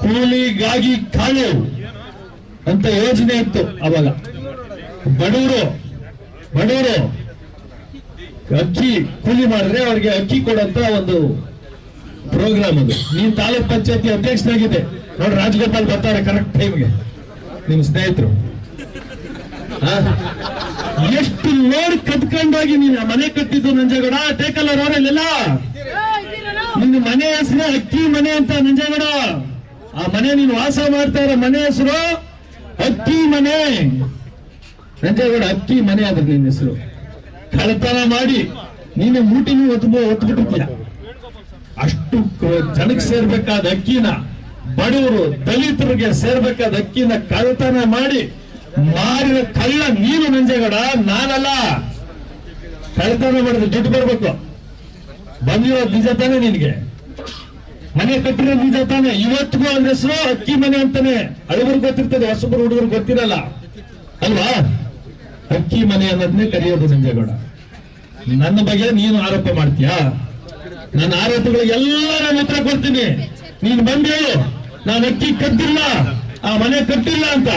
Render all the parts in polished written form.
ಕೂಲಿಗಾಗಿ ಕಾಳು ಅಂತ ಯೋಜನೆ ಇತ್ತು ಅವಾಗ. ಬಡವರು ಅಕ್ಕಿ ಕೂಲಿ ಮಾಡಿದ್ರೆ ಅವ್ರಿಗೆ ಅಕ್ಕಿ ಕೊಡಂತ ಒಂದು ಪ್ರೋಗ್ರಾಮ್ ಅದು. ನೀನ್ ತಾಲೂಕ್ ಪಂಚಾಯತಿ ಅಧ್ಯಕ್ಷನಾಗಿದೆ ನೋಡಿ, ರಾಜಗೋಪಾಲ್ ಬರ್ತಾರೆ ಕರೆಕ್ಟ್ ಟೈಮ್ಗೆ, ನಿಮ್ ಸ್ನೇಹಿತರು. ಎಷ್ಟು ಲೋಡ್ ಕತ್ಕೊಂಡೋಗಿ ನೀನ್ ಮನೆ ಕಟ್ಟಿದ್ದು ನಂಜೇಗೌಡ, ಟೇಕಲ್ಲ ರೋಡಲ್ಲೆಲ್ಲ ನಿನ್ನ ಮನೆ ಹೆಸರು ಅಕ್ಕಿ ಮನೆ ಅಂತ ನಂಜೇಗೌಡ. ಆ ಮನೆ ನೀನು ವಾಸ ಮಾಡ್ತಾ ಇರೋ ಮನೆ ಹೆಸರು ಅಕ್ಕಿ ಮನೆ ನಂಜೇಗೌಡ. ಅಕ್ಕಿ ಮನೆ ಆದ್ರೆ ನಿನ್ನ ಹೆಸರು. ಕಳತನ ಮಾಡಿ ನೀನು ಮೂಟಿನೂ ಒತ್ಬಿಟ್ಟಿದ್ಯಾ. ಅಷ್ಟು ಜನಕ್ಕೆ ಸೇರ್ಬೇಕಾದ ಅಕ್ಕಿನ, ಬಡವರು ದಲಿತರಿಗೆ ಸೇರ್ಬೇಕಾದ ಅಕ್ಕಿನ ಕಳತನ ಮಾಡಿ ಮಾರಿದ ಕಳ್ಳ ನೀನು ನಂಜೇಗೌಡ, ನಾನಲ್ಲ. ಕಳತನ ಮಾಡಿದ್ರೆ ದುಡ್ಡು ಬರ್ಬೇಕು. ಬಂದಿರೋದು ನಿಜ ತಾನೆ ನಿನ್ಗೆ, ಮನೆ ಕಟ್ಟಿರೋ ನಿಜ ತಾನೆ. ಇವತ್ತಿಗೂ ಅದ್ರ ಹೆಸರು ಅಕ್ಕಿ ಮನೆ ಅಂತಾನೆ. ಹಳಬರಿಗೆ ಗೊತ್ತಿರ್ತದೆ, ಹೊಸಬರು ಹುಡುಗರು ಗೊತ್ತಿರಲ್ಲ ಅಲ್ವಾ. ಅಕ್ಕಿ ಮನೆ ಅನ್ನೋದನ್ನೇ ಕರೆಯೋದು ನಂಜೇಗೌಡ. ನನ್ನ ಬಗ್ಗೆ ನೀನು ಆರೋಪ ಮಾಡ್ತೀಯಾ? ನನ್ನ ಆರೋಪಗಳಿಗೆ ಎಲ್ಲರ ಉತ್ತರ ಕೊಡ್ತೀನಿ. ನೀನು ಬಂದು ಹೇಳು, ನಾನು ಅಕ್ಕಿ ಕದ್ದಿಲ್ಲ, ಆ ಮನೆ ಕಟ್ಟಿಲ್ಲ ಅಂತ.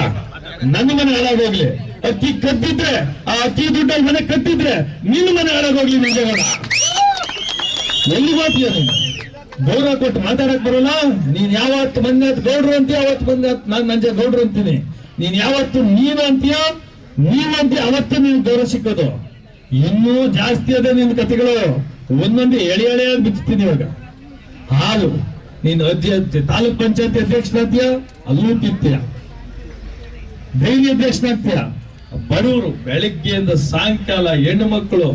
ನನ್ನ ಮನೆ ಹಾಳಾಗೋಗ್ಲಿ. ಅಕ್ಕಿ ಕದ್ದಿದ್ರೆ, ಆ ಅಕ್ಕಿ ದುಡ್ಡಲ್ಲಿ ಮನೆ ಕಟ್ಟಿದ್ರೆ ನಿನ್ನ ಮನೆ ಹಾಳಾಗೋಗ್ಲಿ ನಂಜೇಗೌಡ. ಎಲ್ಲಿ ಮಾತೀಯ ನೀನು? ಗೌರವ ಕೊಟ್ಟು ಮಾತಾಡಕ್ ಬರೋಲ್ಲ. ನೀನ್ ಯಾವತ್ತು ಬಂದ ಗೌಡ್ರು ಅಂತೀಯ, ಅವತ್ತು ಬಂದ ನಾನು ನಂಜೆ ಗೌಡ್ರು ಅಂತೀನಿ. ನೀನ್ ಯಾವತ್ತು ನೀನು ಅಂತೀಯ, ನೀವಂತೀಯ, ಅವತ್ತು ನೀನು ಗೌರವ ಸಿಕ್ಕೋದು. ಇನ್ನೂ ಜಾಸ್ತಿ ಅದ ನಿನ್ ಕಥೆಗಳು. ಒಂದೊಂದು ಎಳೆಯಾಗಿ ಬಿಚ್ತೀನಿ ಇವಾಗ. ಹಾಲು ನೀನು ತಾಲೂಕ್ ಪಂಚಾಯತಿ ಅಧ್ಯಕ್ಷನಾಗ್ತೀಯ, ಅಲ್ಲೂ ತಿಂತೀಯ. ಡೈಲಿ ಅಧ್ಯಕ್ಷನಾಗ್ತೀಯ. ಬಡವರು ಬೆಳಗ್ಗೆಯಿಂದ ಸಾಯಂಕಾಲ ಹೆಣ್ಣು ಮಕ್ಕಳು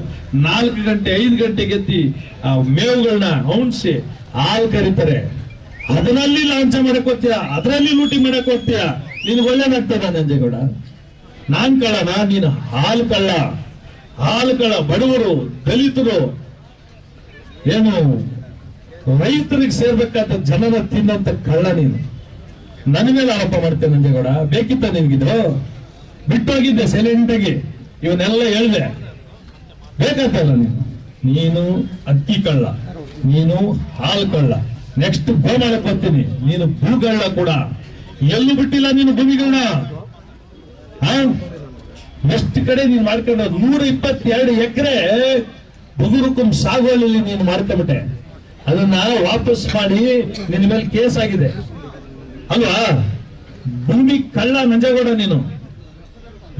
4 ಗಂಟೆ 5 ಗಂಟೆಗೆ ಎತ್ತಿ ಆ ಮೇವುಗಳನ್ನ ಔಣಿಸಿ ಹಾಲು ಕರೀತಾರೆ. ಅದರಲ್ಲಿ ಲಾಂಛ ಮಾಡಕ್ ಹೋಗ್ತೀಯ, ಅದರಲ್ಲಿ ಲೂಟಿ ಮಾಡಕ್ ಹೋಗ್ತೀಯ. ನೀನು ಒಳ್ಳೇದಾಗ್ತದ ನಂಜೇಗೌಡ? ನಾನ್ ಕಳ್ಳನ? ನೀನು ಹಾಲು ಕಳ್ಳ. ಬಡವರು ದಲಿತರು ಏನು ರೈತರಿಗೆ ಸೇರ್ಬೇಕಾದ ಜನರ ತಿನ್ನಂತ ಕಳ್ಳ ನೀನು. ನನ್ನ ಮೇಲೆ ಆರೋಪ ಮಾಡ್ತೇನೆ ನಂಜೇಗೌಡ. ಬೇಕಿತ್ತ ನಿನ್ಗಿದು? ಬಿಟ್ಟೋಗಿದ್ದೆ ಸೈಲೆಂಟ್ ಆಗಿ, ಇವನ್ನೆಲ್ಲ ಹೇಳ್ದೆ. ಬೇಕಾಗ್ತಲ್ಲ ನೀನು ಅಕ್ಕಿ ಕಳ್ಳ, ನೀನು ಹಾಲು ಕಳ್ಳ. ನೆಕ್ಸ್ಟ್ ಗೋಮಾಳಕ್ಕೆ ಬರ್ತೀನಿ. ನೀನು ಭೂಗಳ್ಳ ಕೂಡ. ಎಲ್ಲೂ ಬಿಟ್ಟಿಲ್ಲ ನೀನು ಭೂಮಿಗಳನ್ನ. ಎಷ್ಟು ಕಡೆ ನೀನು ಮಾಡ್ಕೊಂಡು 122 ಎಕರೆ ಬುಗುರುಕುಂ ಸಾಗುವಲ್ಲಿ ನೀನು ಮಾಡ್ಕೊಂಬಿಟ್ಟೆ. ಅದನ್ನ ವಾಪಸ್ ಮಾಡಿ ನಿನ್ನ ಮೇಲೆ ಕೇಸ್ ಆಗಿದೆ ಅಲ್ವಾ? ಭೂಮಿ ಕಳ್ಳ ನಂಜೇಗೌಡ ನೀನು.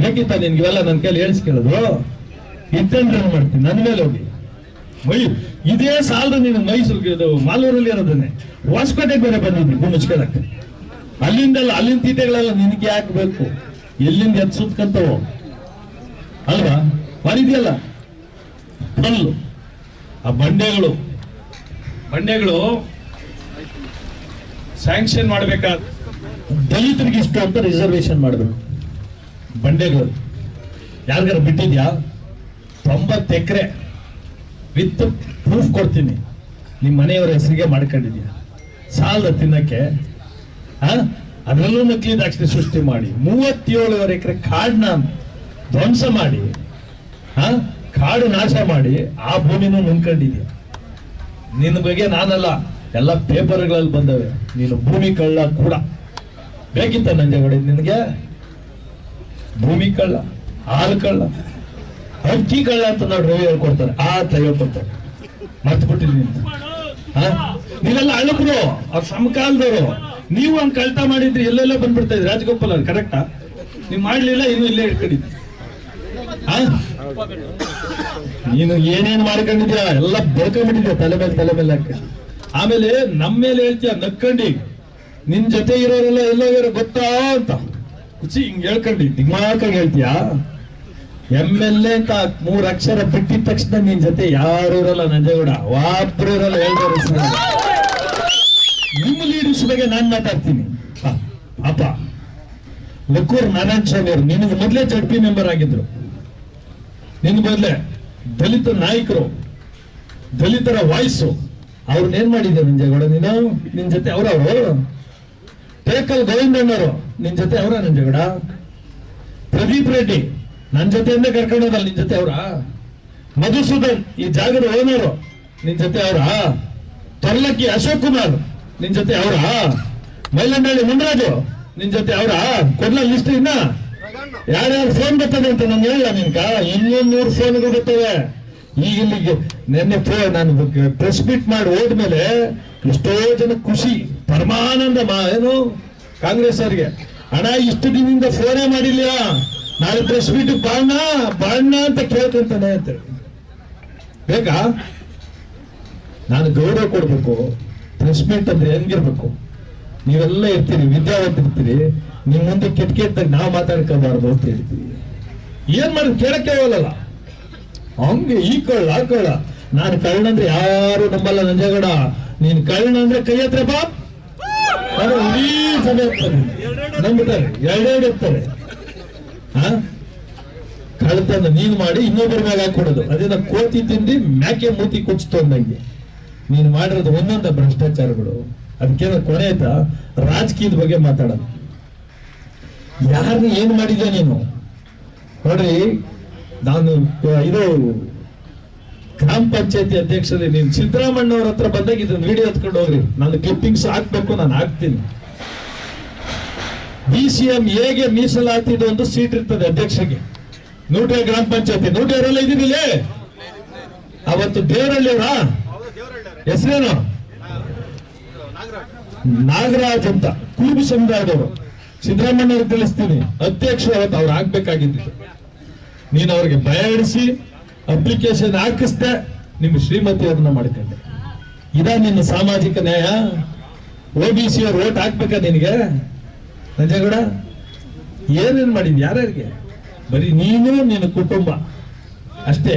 ಬೇಕಿತ್ತ ನಿನ್ಗೆಲ್ಲ ನನ್ನ ಕೈಲಿ ಹೇಳಿಸ್ಕೊಳ್ಳೋದು? ಇತ್ತಂದ್ರೆ ಮಾಡ್ತೀನಿ ನನ್ನ ಮೇಲೆ ಹೋಗಿ. ಇದೇ ಸಾಲದ ನೀನು ಮೈಸೂರು ಮಾಲೂರಲ್ಲಿ ಇರೋದನ್ನೇ ಹೊಸಕೋಟೆಗೆ ಬೇರೆ ಬಂದಿದ್ದಿ ಭೂಮಿ ಮುಚ್ಕೊಳ್ಳಕ್ಕೆ. ಅಲ್ಲಿಂದಲ್ಲ, ಅಲ್ಲಿಂದ ತೀಟೆಗಳೆಲ್ಲ ನಿನಗೆ ಹಾಕ್ಬೇಕು. ಎಲ್ಲಿಂದ ಎದ್ದು ಸುತ್ಕಂತವೋ ಅಲ್ವಾ? ಮಾಡಿದ್ಯಲ್ಲ ಕಲ್ಲು. ಆ ಬಂಡೆಗಳು ಸ್ಯಾಂಕ್ಷನ್ ಮಾಡ್ಬೇಕಾದ ದಲಿತರಿಗೆ ಇಷ್ಟು ಅಂತ ರಿಸರ್ವೇಶನ್ ಮಾಡಬೇಕು. ಬಂಡೆಗಳು ಯಾರಿಗಾರ ಬಿಟ್ಟಿದ್ಯಾ? 90 ಎಕರೆ ವಿತ್ ಪ್ರೂಫ್ ಕೊಡ್ತೀನಿ. ನಿಮ್ ಮನೆಯವರ ಹೆಸರಿಗೆ ಮಾಡ್ಕೊಂಡಿದ್ಯಾ? ಸಾಲದ ತಿನ್ನಕ್ಕೆ. ಅದರಲ್ಲೂ ನಕಲಿ ದಾಖಲೆ ಸೃಷ್ಟಿ ಮಾಡಿ 37 ಎಕರೆ ಕಾಡನ್ನ ಧ್ವಂಸ ಮಾಡಿ, ಕಾಡು ನಾಶ ಮಾಡಿ ಆ ಭೂಮಿನೂ ನುಂಗ್ಕೊಂಡಿದ್ಯಾ. ನಿನ್ನ ಬಗ್ಗೆ ನಾನಲ್ಲ, ಎಲ್ಲ ಪೇಪರ್ಗಳಲ್ಲಿ ಬಂದವೆ. ನೀನು ಭೂಮಿ ಕಳ್ಳ ಕೂಡ. ಬೇಕಿತ್ತ ನಂಜೇಗೌಡ ನಿನಗೆ? ಭೂಮಿ ಕಳ್ಳ, ಹಾಲು ಕಳ್ಳ, ಅಕ್ಕಿ ಕಳ್ಳ ಅಂತ ನಾವು ರವಿ ಹೇಳ್ಕೊಡ್ತಾರೆ. ಹೇಳ್ಕೊಡ್ತಾರೆ. ಮರ್ತು ಬಿಟ್ಟಿದ್ದೀನಿ. ನೀವೆಲ್ಲ ಹಳಬ್ರು, ಅವ್ರ ಸಮಕಾಲದವರು. ನೀವು ಹಂಗ್ ಕಳ್ತ ಮಾಡಿದ್ರಿ, ಎಲ್ಲೆಲ್ಲ ಬಂದ್ಬಿಡ್ತಾ ಇದ್ರಿ. ರಾಜಗೋಪಾಲ್ ಅವ್ರು ಕರೆಕ್ಟಾ? ನೀವು ಮಾಡ್ಲಿಲ್ಲ, ಇನ್ನು ಇಲ್ಲೇ ಇಟ್ಕೊಂಡಿದ್ರಿ. ನೀನು ಏನೇನ್ ಮಾಡ್ಕೊಂಡಿದ್ಯಾ ಎಲ್ಲ ಬೆಳ್ಕೊಂಡ್ಬಿಟ್ಟಿದ್ಯಾ ತಲೆ ಮೇಲೆ ಹಾಕಿ. ಆಮೇಲೆ ನಮ್ಮ ಮೇಲೆ ಹೇಳ್ತೀಯ ನಕ್ಕಂಡಿ. ನಿನ್ ಜೊತೆ ಇರೋರೆಲ್ಲ ಎಲ್ಲೋಗ್ಯಾರ ಗೊತ್ತಾ ಅಂತ ಹಿಂಗ್ ಹೇಳ್ಕೊಂಡಿ ದಿಗ್ಮಾಕಾಗಿ ಹೇಳ್ತೀಯಾ. MLA ಅಂತ 3 ಅಕ್ಷರ ಬಿಟ್ಟಿದ ತಕ್ಷಣ ನಿನ್ ಜೊತೆ ಯಾರು ಇರಲ್ಲ ನಂಜೇಗೌಡ. ಒಬ್ರು ಇರಲ್ಲ. ನಿಮ್ಮ ಲೀಡರ್ಸ್ ಬಗ್ಗೆ ನಾನ್ ಮಾತಾಡ್ತೀನಿ. ಅಪ್ಪ ಲಕ್ಕೂರ್ ನಾರಾಯಣ ಸ್ವಾಮಿ ಅವರು ನಿನಗೆ ಮೊದಲೇ ZP ಮೆಂಬರ್ ಆಗಿದ್ರು. ನಿನ್ ಮೊದಲೇ ದಲಿತ ನಾಯಕರು, ದಲಿತರ ವಾಯ್ಸು. ಅವ್ರನ್ನ ಏನ್ ಮಾಡಿದ್ದೆ ನಂಜೇಗೌಡ ನೀನು? ನಿನ್ ಜೊತೆ ಅವರವರು ಟೇಕಲ್ ಗೋವಿಂದಣ್ಣವರು ನಿನ್ ಜೊತೆ ಅವರ ನಂಜೇಗೌಡ? ಪ್ರದೀಪ್ ರೆಡ್ಡಿ ನನ್ ಜೊತೆಯಿಂದ ಕರ್ಕೊಂಡೋದಲ್ಲ, ನಿನ್ ಜೊತೆ ಅವರ? ಮಧುಸೂದನ್ ಈ ಜಾಗದ ಓನರು ನಿನ್ ಜೊತೆ ಅವರ? ತೊರ್ಲಕ್ಕಿ ಅಶೋಕ್ ಕುಮಾರ್ ನಿನ್ ಜೊತೆ ಅವರ? ಮೈಲಂಡಳ್ಳಿ ಮುನ್ರಾಜು ನಿನ್ ಜೊತೆ ಅವರ ಕೊಡ್ಲ ಲಿಸ್ಟ್ ಇನ್ನ ಯಾರ್ಯಾರು ಫೋನ್ ಬರ್ತದೆ ಅಂತ ನಾನು ಹೇಳ ನಿನ್ಕ 200 ಫೋನ್ಗಳು ಬರ್ತವೆ. ಈಗ ಇಲ್ಲಿಗೆ ನಿನ್ನೆ ನಾನು ಪ್ರೆಸ್ ಮೀಟ್ ಮಾಡಿ ಹೋದ್ಮೇಲೆ ಎಷ್ಟೋ ಜನ ಖುಷಿ ಪರಮಾನಂದ ಏನು ಕಾಂಗ್ರೆಸ್ ಅವರಿಗೆ ಹಣ ಇಷ್ಟು ದಿನದಿಂದ ಫೋನೇ ಮಾಡಿಲ್ಲ, ನಾಳೆ ಪ್ರೆಸ್ ಮೀಟ್ ಬಾಣ ಅಂತ ಕೇಳ್ಕೊಂತಾನೆ ಅಂತ ಬೇಕಾ? ನಾನು ಗೌರವ ಕೊಡ್ಬೇಕು. ಪ್ರೆಸ್ ಮೀಟ್ ಅಂದ್ರೆ ಹೆಂಗಿರ್ಬೇಕು? ನೀವೆಲ್ಲ ಇರ್ತೀರಿ, ವಿದ್ಯಾವಂತರಿರ್ತೀರಿ, ನಿಮ್ ಮುಂದೆ ಕೆಟ್ಟಾಗ ನಾವು ಮಾತಾಡ್ಕೋಬಾರ್ದು ಅಂತ ಹೇಳ್ತೀವಿ. ಏನ್ ಮಾಡೋದು ಕೇಳಕ್ಕೆ ಹೋಗಲ್ಲ. ಹಂಗೆ ಈ ಕಳ್ಳ ಆ ಕಳ್ಳ, ನಾನು ಕಳ್ಳನಂದ್ರೆ ಯಾರು ನಂಬಲ್ಲ ನಂಜೇಗೌಡ. ನೀನ್ ಕಳ್ಳನಂದ್ರೆ ಕೈ ಹತ್ರ ಬಾ, ಇಡೀ ಸಭೆ ನಂಬುತ್ತಾರೆ, ಎರಡೆರಡು ಇರ್ತಾರೆ. ಕಳ್ತನ ನೀನ್ ಮಾಡಿ ಇನ್ನೊಬ್ಬರ ಮೇಲೆ ಹಾಕೊಡೋದು, ಅದೇನ ಕೋತಿ ತಿಂದಿ ಮ್ಯಾಕೆ ಮೂತಿ ಕುಚ್ತು ಅಂದಂಗೆ ನೀನ್ ಮಾಡಿರೋದು ಒಂದೊಂದ ಭ್ರಷ್ಟಾಚಾರಗಳು. ಅದಕ್ಕೇನ ಕೊನೆ ಆಯ್ತಾ? ರಾಜಕೀಯದ ಬಗ್ಗೆ ಮಾತಾಡೋದು. ಯಾರನ್ನ ಏನ್ ಮಾಡಿದ್ಯ ನೀನು? ನೋಡ್ರಿ, ನಾನು ಇದು ಗ್ರಾಮ ಪಂಚಾಯತಿ ಅಧ್ಯಕ್ಷರಲ್ಲಿ ನೀನು ಸಿದ್ದರಾಮಣ್ಣ ಅವ್ರ ಹತ್ರ ಬಂದಾಗ ಇದನ್ನ ವಿಡಿಯೋ ಎತ್ಕೊಂಡು ಹೋಗ್ರಿ. ನಾನು ಕ್ಲಿಪ್ಪಿಂಗ್ಸ್ ಹಾಕ್ಬೇಕು, ನಾನು ಹಾಕ್ತೀನಿ. BCM ಹೇಗೆ ಮೀಸಲಾತಿದು ಒಂದು ಸೀಟ್ ಇರ್ತದೆ ಅಧ್ಯಕ್ಷಗೆ. 100 ಗ್ರಾಮ ಪಂಚಾಯತಿ 100 ಇದೀನಿಲ್ಲ. ಅವತ್ತು ದೇವರಳ್ಳಿ ಅವರ ಹೆಸರೇನು? ನಾಗರಾಜ್ ಅಂತ ಕುರುಬ ಸಮುದಾಯದವರು. ಸಿದ್ದರಾಮಣ್ಣ ಅವ್ರಿಗೆ ತಿಳಿಸ್ತೀನಿ, ಅಧ್ಯಕ್ಷ ಅವತ್ತು ಅವ್ರು ಆಗ್ಬೇಕಾಗಿದ್ದು. ನೀನು ಅವ್ರಿಗೆ ಭಯ ಹಿಡಿಸಿ ಅಪ್ಲಿಕೇಶನ್ ಹಾಕಿಸ್ದೆ, ನಿಮ್ಮ ಶ್ರೀಮತಿ ಅವ್ರನ್ನ ಮಾಡ್ಕೊಂಡೆ. ಇದ ನಿನ್ನ ಸಾಮಾಜಿಕ ನ್ಯಾಯ? OBC ಅವ್ರು ಓಟ್ ಹಾಕ್ಬೇಕಾ ನಿನಗೆ? ನಂಜೇಗೌಡ ಏನೇನ್ ಮಾಡಿದ್ವಿ? ಯಾರ್ಯಾರಿಗೆ? ಬರೀ ನೀನು ನಿನ್ನ ಕುಟುಂಬ ಅಷ್ಟೇ.